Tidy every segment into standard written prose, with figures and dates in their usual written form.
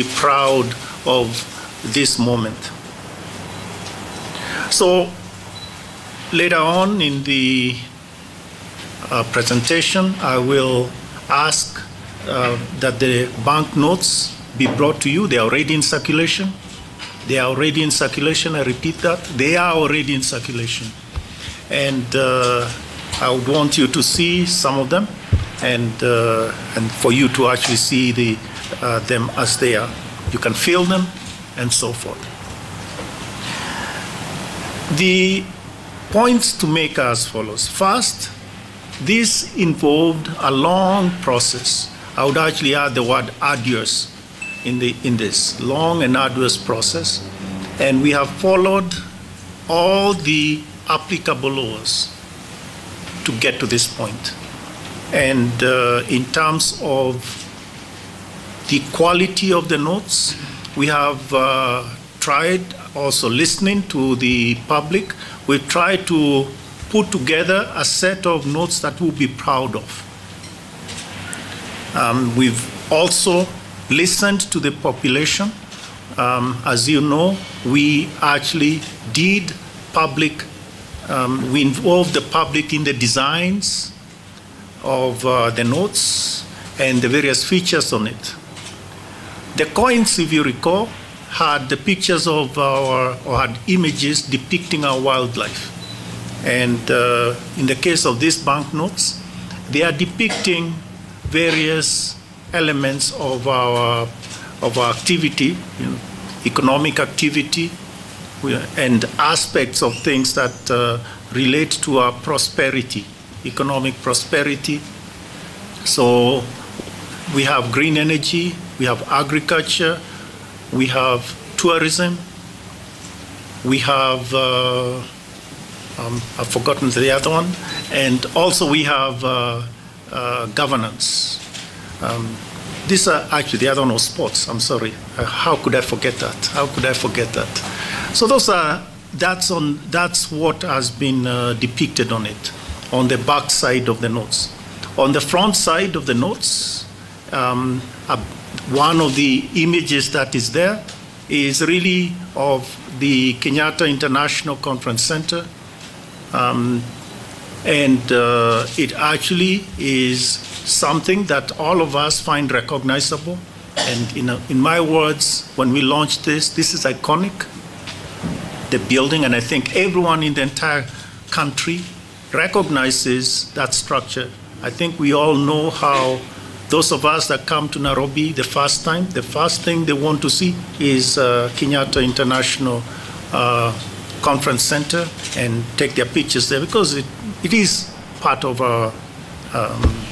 be proud of this moment. So later on in the presentation, I will ask that the banknotes be brought to you. They are already in circulation. They are already in circulation. I repeat that. They are already in circulation. And I would want you to see some of them and for you to actually see them as they are. You can feel them and so forth. The points to make are as follows. First, this involved a long process. I would actually add the word arduous in this long and arduous process. And we have followed all the applicable laws to get to this point. And in terms of the quality of the notes, we have tried also listening to the public. We've tried to put together a set of notes that we'll be proud of. We've also listened to the population. As you know, we actually did public, we involved the public in the designs of the notes and the various features on it. The coins, if you recall, had the pictures of or had images depicting our wildlife. And in the case of these banknotes, they are depicting various elements of our activity, economic activity, and aspects of things that relate to our prosperity, economic prosperity. So we have green energy, we have agriculture, we have tourism, we have, I've forgotten the other one, and also we have governance. These are actually, the other one was sports, I'm sorry. How could I forget that? How could I forget that? So that's what has been depicted on it, on the back side of the notes. On the front side of the notes, one of the images that is there is really of the Kenyatta International Conference Center. And it actually is something that all of us find recognizable. And in my words, when we launched this is iconic, the building, and I think everyone in the entire country recognizes that structure. I think we all know how those of us that come to Nairobi the first time, the first thing they want to see is Kenyatta International Conference Center and take their pictures there, because it is part of our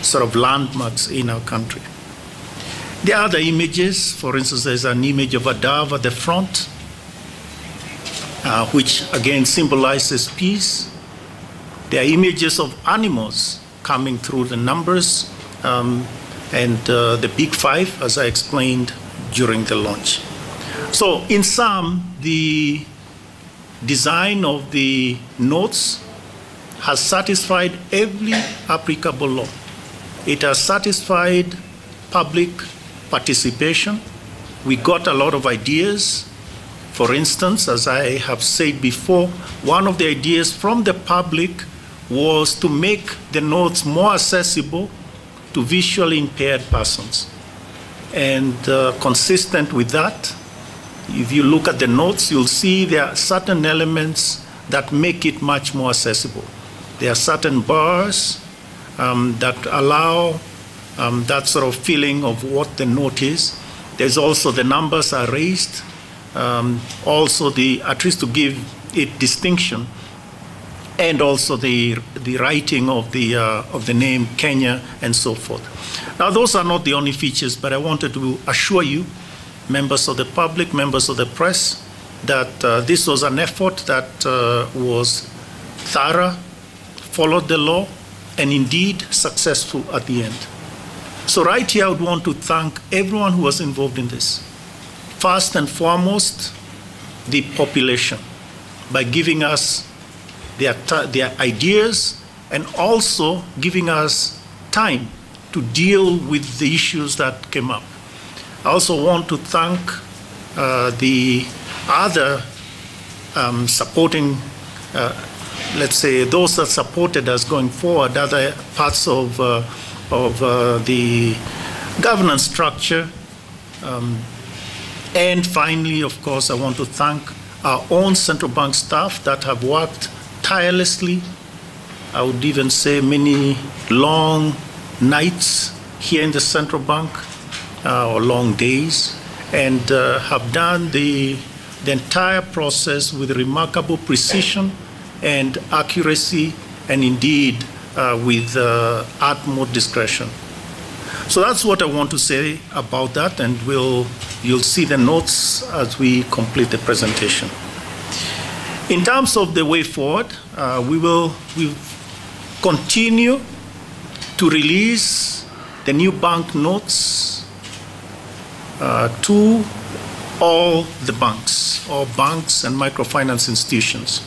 sort of landmarks in our country. There are other images. For instance, there's an image of a dove at the front, which again symbolizes peace. There are images of animals coming through the numbers, and the big five, as I explained during the launch. So in sum, the design of the notes has satisfied every applicable law. It has satisfied public participation. We got a lot of ideas. For instance, as I have said before, one of the ideas from the public was to make the notes more accessible to visually impaired persons. And consistent with that, if you look at the notes, you'll see there are certain elements that make it much more accessible. There are certain bars that allow that sort of feeling of what the note is. There's also the numbers are raised, also at least to give it distinction, and also the writing of the name Kenya and so forth. Now, those are not the only features, but I wanted to assure you, members of the public, members of the press, that this was an effort that was thorough, followed the law, and indeed successful at the end. So right here, I would want to thank everyone who was involved in this. First and foremost, the population, by giving us their ideas and also giving us time to deal with the issues that came up. I also want to thank the other supporting, let's say, those that supported us going forward, other parts of the governance structure. And finally, of course, I want to thank our own central bank staff that have worked tirelessly. I would even say many long nights here in the central bank, or long days, and have done the entire process with remarkable precision and accuracy, and indeed with utmost discretion. So that's what I want to say about that, and you'll see the notes as we complete the presentation. In terms of the way forward, we'll continue to release the new bank notes to all the banks, or banks and microfinance institutions.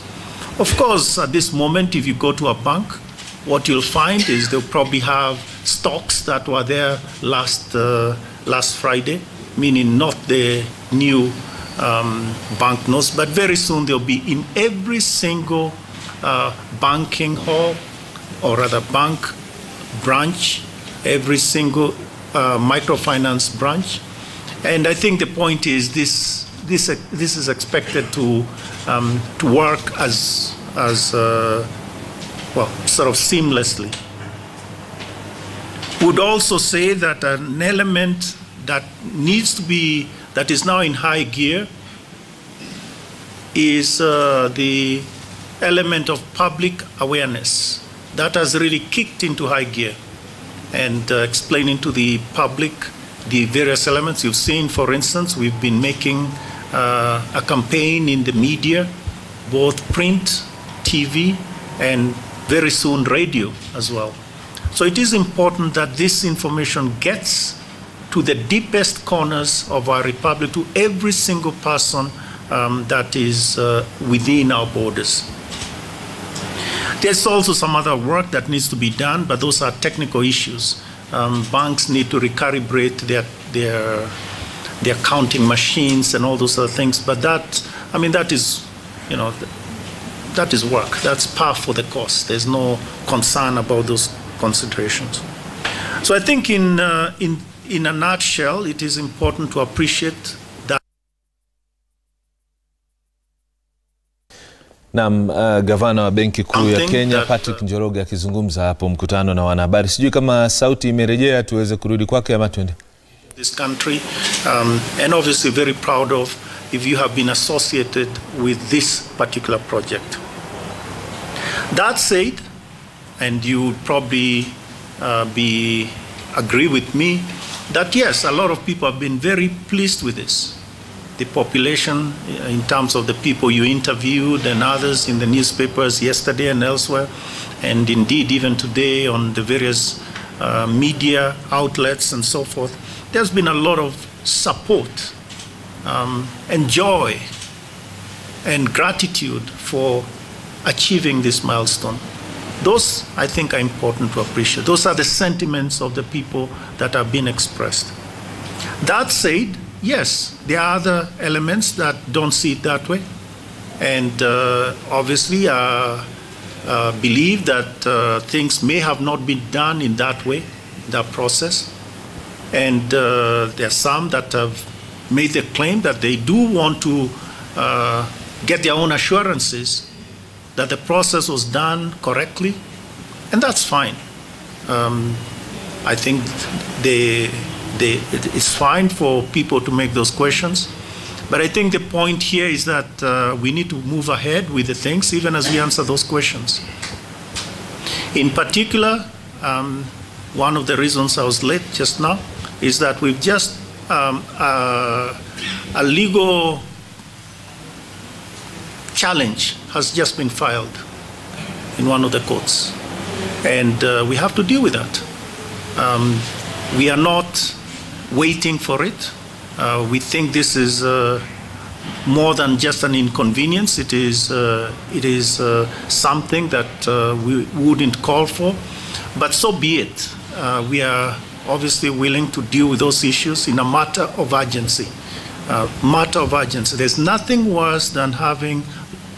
Of course, at this moment, if you go to a bank, what you'll find is they'll probably have stocks that were there last Friday, meaning not the new banknotes, but very soon they'll be in every single banking hall, or rather bank branch, every single microfinance branch. And I think the point is this is expected to work as well, sort of seamlessly. Would also say that an element that needs to be, that is now in high gear, is the element of public awareness. That has really kicked into high gear, and explaining to the public the various elements. You've seen, for instance, we've been making a campaign in the media, both print, TV, and very soon radio as well. So it is important that this information gets to the deepest corners of our republic, to every single person that is within our borders. There's also some other work that needs to be done, but those are technical issues. Banks need to recalibrate their counting machines and all those other things. But that, I mean, that is, you know, that is work. That's par for the course. There's no concern about those considerations. So I think in a nutshell, it is important to appreciate that. Naam, gavana wa Benki Kuu ya Kenya Patrick Njoroge akizungumza hapo mkutano na wanahabari. Sijui kama sauti imerejea tuweze kurudi kwake ama twende. This country, and obviously very proud of if you have been associated with this particular project. That said, and you would probably agree with me that yes, a lot of people have been very pleased with this. The population, in terms of the people you interviewed and others in the newspapers yesterday and elsewhere, and indeed even today on the various media outlets and so forth, there's been a lot of support and joy and gratitude for achieving this milestone. Those, I think, are important to appreciate. Those are the sentiments of the people that have been expressed. That said, yes, there are other elements that don't see it that way, and obviously believe that things may have not been done in that way, that process. And there are some that have made the claim that they do want to get their own assurances that the process was done correctly, and that's fine. I think it's fine for people to make those questions, but I think the point here is that we need to move ahead with the things even as we answer those questions. In particular, one of the reasons I was late just now is that we've just a legal challenge has just been filed in one of the courts, and we have to deal with that. We are not waiting for it. We think this is more than just an inconvenience. It is something that we wouldn't call for, but so be it. We are obviously willing to deal with those issues in a matter of urgency. There's nothing worse than having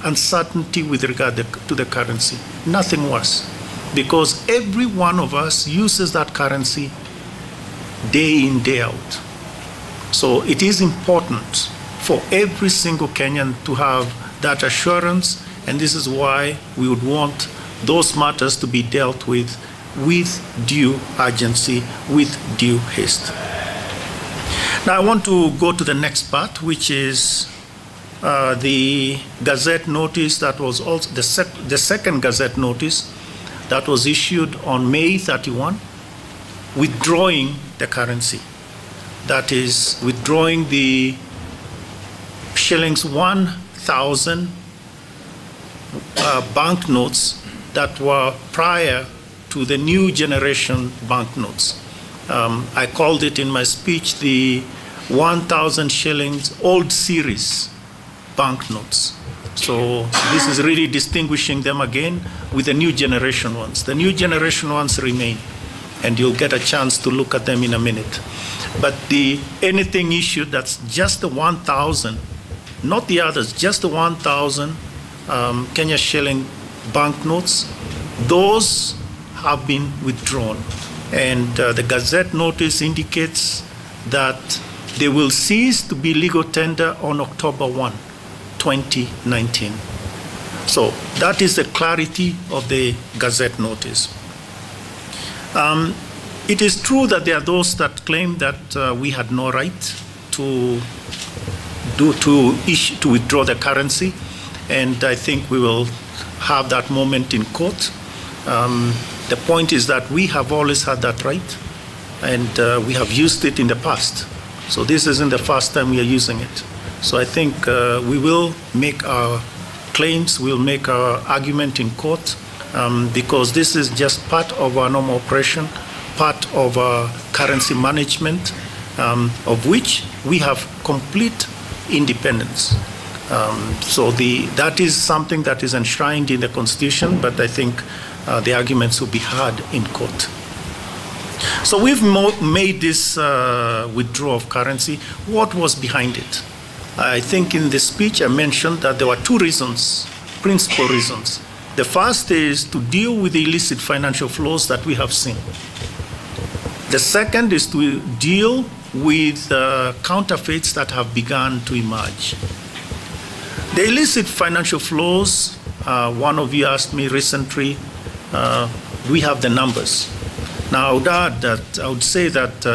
uncertainty with regard to the currency. Nothing worse. Because every one of us uses that currency day in, day out. So it is important for every single Kenyan to have that assurance, and this is why we would want those matters to be dealt with due urgency, with due haste. Now I want to go to the next part, which is the Gazette notice that was also the second Gazette notice that was issued on May 31, withdrawing the currency. That is, withdrawing the shillings 1,000 banknotes that were prior to the new generation banknotes. I called it in my speech the 1,000 shillings old series banknotes. So this is really distinguishing them again with the new generation ones. The new generation ones remain, and you'll get a chance to look at them in a minute. But anything issued that's just the 1,000, not the others, just the 1,000 Kenya shilling banknotes, those have been withdrawn. And the Gazette notice indicates that they will cease to be legal tender on October 1, 2019. So that is the clarity of the Gazette notice. It is true that there are those that claim that we had no right to withdraw the currency, and I think we will have that moment in court. The point is that we have always had that right, and we have used it in the past. So this isn't the first time we are using it. So I think we will make our claims, we'll make our argument in court, because this is just part of our normal operation, part of our currency management, of which we have complete independence. So that is something that is enshrined in the Constitution, but I think the arguments will be heard in court. So we've made this withdrawal of currency. What was behind it? I think in the speech I mentioned that there were two reasons, principal reasons. The first is to deal with the illicit financial flows that we have seen. The second is to deal with counterfeits that have begun to emerge. The illicit financial flows, one of you asked me recently, we have the numbers. Now I would add that, I would say that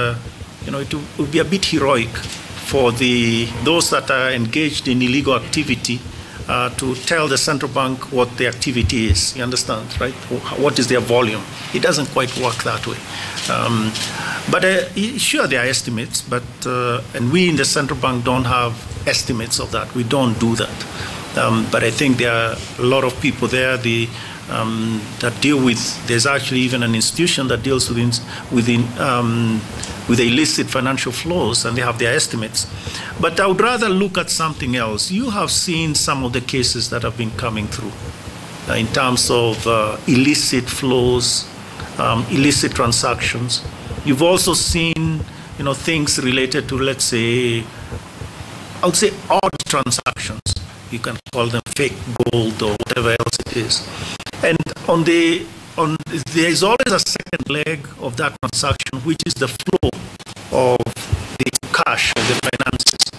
it would be a bit heroic for those that are engaged in illegal activity to tell the central bank what the activity is. You understand, right? What is their volume? It doesn't quite work that way. But sure, there are estimates, but and we in the central bank don't have estimates of that. We don't do that. But I think there are a lot of people there that deal with. There's actually even an institution that deals with the illicit financial flows, and they have their estimates. But I would rather look at something else. You have seen some of the cases that have been coming through in terms of illicit flows, illicit transactions. You've also seen, things related to, let's say, I would say odd transactions. You can call them fake gold or whatever else it is. And there is always a second leg of that transaction, which is the flow of the cash, of the finances.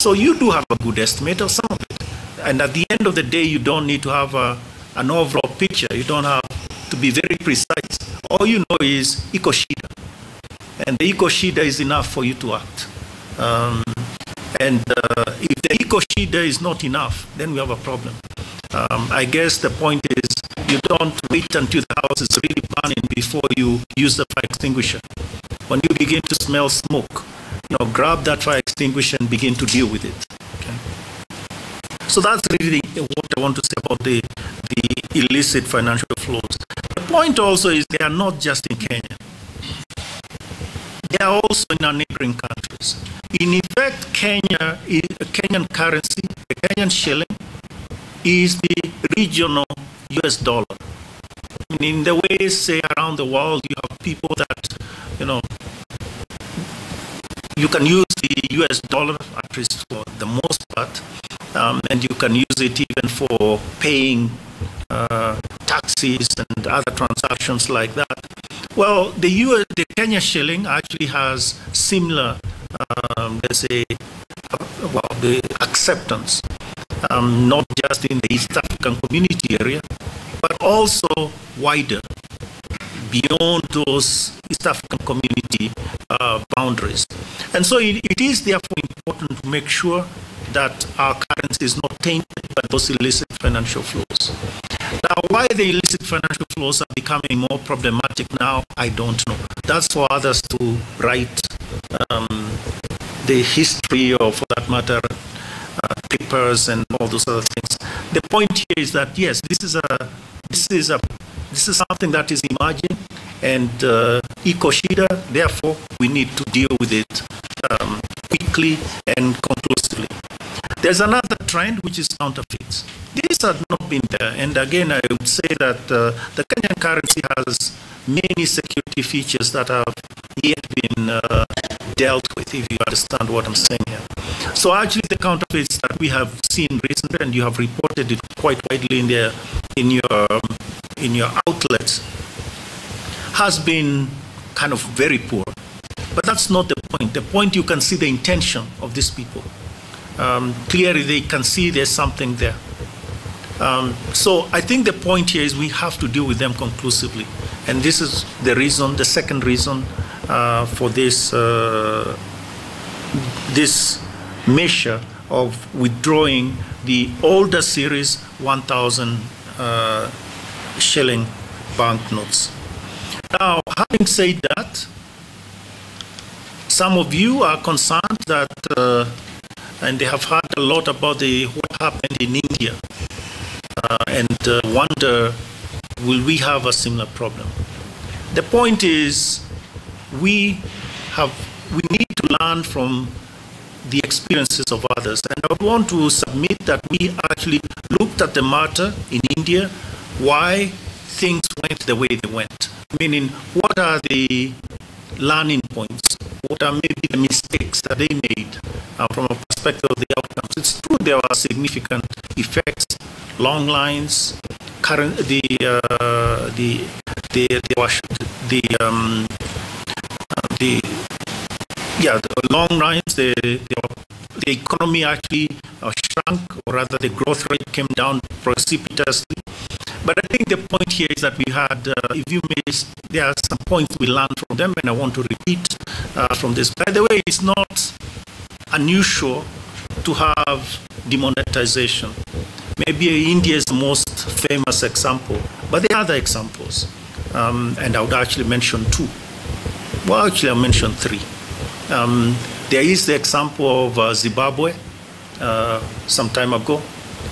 So you do have a good estimate of some of it. And at the end of the day, you don't need to have an overall picture. You don't have to be very precise. All you know is iko shida. And the iko shida is enough for you to act. If the iko shida is not enough, then we have a problem. I guess the point is you don't wait until the house is really burning before you use the fire extinguisher. When you begin to smell smoke, grab that fire extinguisher and begin to deal with it. Okay? So that's really what I want to say about the illicit financial flows. The point also is they are not just in Kenya. They are also in our neighboring countries. In effect, Kenyan currency, the Kenyan shilling, is the regional US dollar. In the ways, say, around the world, you have people that, you can use the US dollar, at least for the most part, and you can use it even for paying taxis and other transactions like that. Well, the Kenya shilling actually has similar, let's say, the acceptance, not just in the East African community area, but also wider, beyond those East African community boundaries. And so it is therefore important to make sure that our currency is not tainted by those illicit financial flows. Now, why the illicit financial flows are becoming more problematic now, I don't know. That's for others to write the history, or for that matter, papers and all those other things. The point here is that yes, this is something that is emerging, and iko shida. Therefore, we need to deal with it quickly and conclusively. There's another trend, which is counterfeits. These have not been there, and again, I would say that the Kenyan currency has many security features that have yet been dealt with, if you understand what I'm saying here. So actually, the counterfeits that we have seen recently, and you have reported it quite widely in your outlets, has been kind of very poor. But that's not the point. The point, you can see the intention of these people. Clearly, they can see there's something there. So I think the point here is we have to deal with them conclusively. And this is the reason, the second reason for this, this measure of withdrawing the older series 1,000 shilling banknotes. Now, having said that, some of you are concerned that, and they have heard a lot about what happened in India, and wonder, will we have a similar problem? The point is, we need to learn from the experiences of others. And I would want to submit that we actually looked at the matter in India, why things went the way they went. Meaning, what are the learning points? What are maybe the mistakes that they made from a perspective of the outcomes? It's true there are significant effects, long lines, the long lines, the economy actually shrunk, or rather the growth rate came down precipitously. But I think the point here is that we had, if you may, there are some points we learned from them, and I want to repeat from this. By the way, it's not unusual to have demonetization. Maybe India is the most famous example, but there are other examples, and I would actually mention two. Well, actually, I'll mention three. There is the example of Zimbabwe some time ago,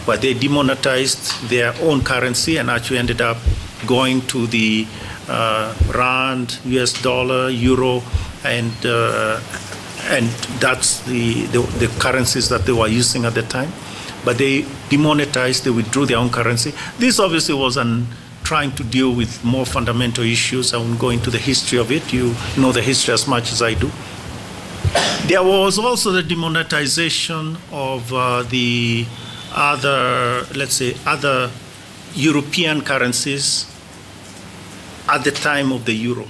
where they demonetized their own currency and actually ended up going to the rand, US dollar, euro, and that's the currencies that they were using at the time. But they demonetized, they withdrew their own currency. This obviously was trying to deal with more fundamental issues. I won't go into the history of it. You know the history as much as I do. There was also the demonetization of the other, let's say, other European currencies at the time of the euro.